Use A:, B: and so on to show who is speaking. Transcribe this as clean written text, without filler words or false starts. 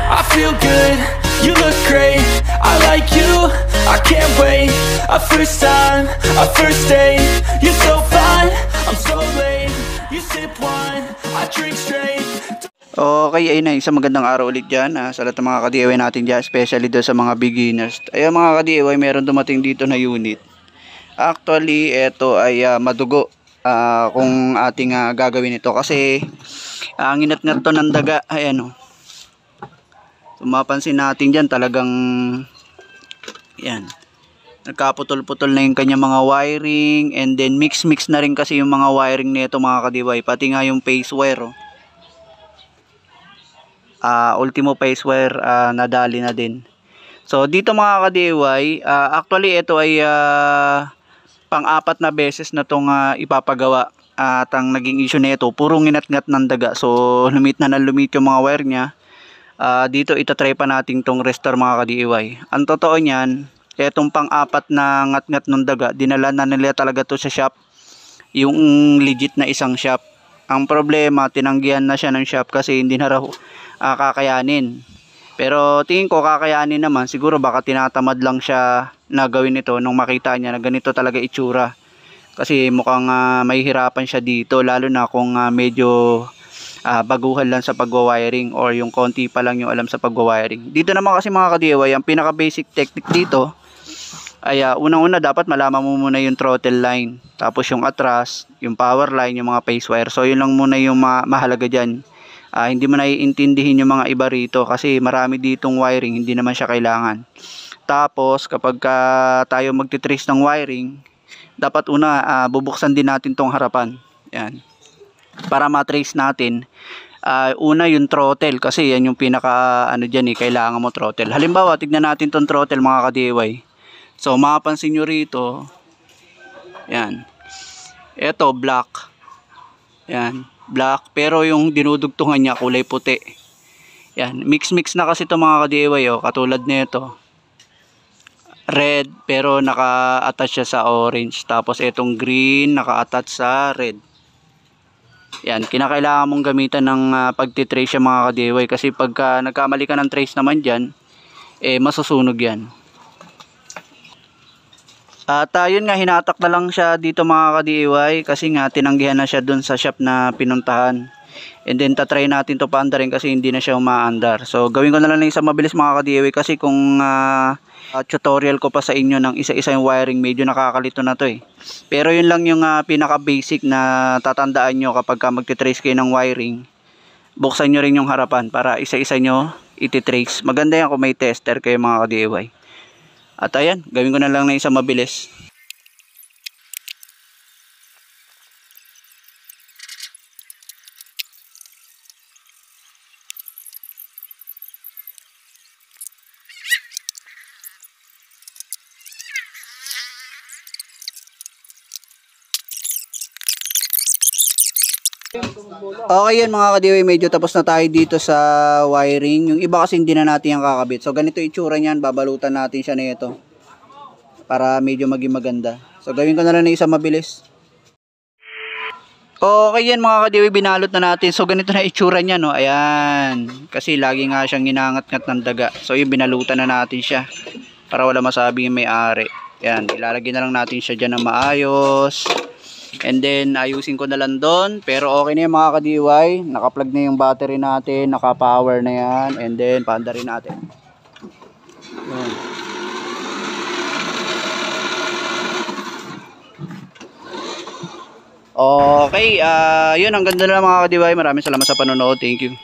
A: I feel good, you look great, I like you, I can't wait. A first time, a first date. You're so fine, I'm so late. You sip wine, I drink straight.
B: Okay, ayun na, isang magandang araw ulit dyan sa lahat ng mga ka-DIY natin dyan, especially doon sa mga beginners. Ayun mga ka-DIY, meron dumating dito na unit. Actually, ito ay madugo kung ating gagawin ito kasi nginat-ngat to ng daga. Ayan o. So, mapansin natin dyan talagang yan, nagkaputol-putol na yung kanya mga wiring, and then mix-mix na rin kasi yung mga wiring nito mga ka-DIY, pati nga yung phase wire ultimo phase wire nadali na din. So dito mga ka-DIY, actually ito ay pang-apat na beses na tong ipapagawa at ang naging issue nito puro nginat-ngat ng daga. So lumit na lumit yung mga wire nya. Dito itatry pa natin tong restore mga ka-DIY. Ang totoo niyan, etong pang-apat na ngat-ngat ng daga, dinala na nila talaga to sa shop, yung legit na isang shop. Ang problema, tinanggihan na siya ng shop kasi hindi na raw kakayanin. Pero tingin ko kakayanin naman, siguro baka tinatamad lang siya na gawin ito nung makita niya na ganito talaga itsura. Kasi mukhang mahihirapan siya dito, lalo na kung medyo baguhan lang sa pagwa-wiring or yung konti pa lang yung alam sa pagwa-wiring. Dito naman kasi mga ka-DIY, ang pinaka basic technique dito ay unang-una dapat malaman mo muna yung throttle line, tapos yung atras, yung power line, yung mga phase wire. So yun lang muna yung mahalaga dyan. Hindi mo naiintindihin yung mga iba rito kasi marami ditong wiring, hindi naman siya kailangan. Tapos kapag tayo magtitrace ng wiring, dapat una bubuksan din natin tong harapan. Yan, para matrace natin. Una yung throttle, kasi yan yung pinaka dyan kailangan mo throttle. Halimbawa, tignan natin tong throttle mga ka-DIY. So mapapansin nyo rito, yan, eto black, yan, black, pero yung dinudugtungan niya kulay puti. Yan, mix na kasi ito mga ka-DIY katulad nito, red pero naka-attach siya sa orange, tapos etong green naka-attach sa red. Yan, kinakailangan mong gamitan ng pagtitrace yung mga ka-DIY, kasi pagka nagkamali ka ng trace naman dyan, masusunog yan. At yun nga, hinatak na lang siya dito mga ka-DIY kasi nga tinanggihan na siya dun sa shop na pinuntahan. And then tatry natin to paandarin kasi hindi na siya umaandar. So gawin ko na lang isang mabilis mga ka-DIY, kasi kung tutorial ko pa sa inyo ng isa-isa yung wiring, medyo nakakalito na to Pero yun lang yung pinaka basic na tatandaan nyo kapag magtitrace kayo ng wiring. Buksan nyo rin yung harapan para isa-isa nyo ititrace. Maganda yan kung may tester kayo mga ka-DIY. At ayan, gawin ko na lang na isang mabilis. Okay yan mga ka-DIY, medyo tapos na tayo dito sa wiring. Yung iba kasi hindi na natin yung kakabit. So ganito itsura niyan, babalutan natin siya nito para medyo maging maganda. So gawin ko na lang na isang mabilis. Okay yan mga ka-DIY, binalot na natin. So ganito na itsura niya, no. Ayan, kasi lagi nga siyang ginangat-ngat ng daga. So yung binalutan na natin siya para wala masabing may-ari. Ayan, ilalagay na lang natin siya dyan na maayos. And then ayusin ko na lang doon. Pero okay na yung mga ka-DIY, naka-plug na yung battery natin, naka-power na yan. And then paandarin natin. Ayan. Okay, yun, ang ganda na mga ka-DIY. Maraming salamat sa panonood. Thank you.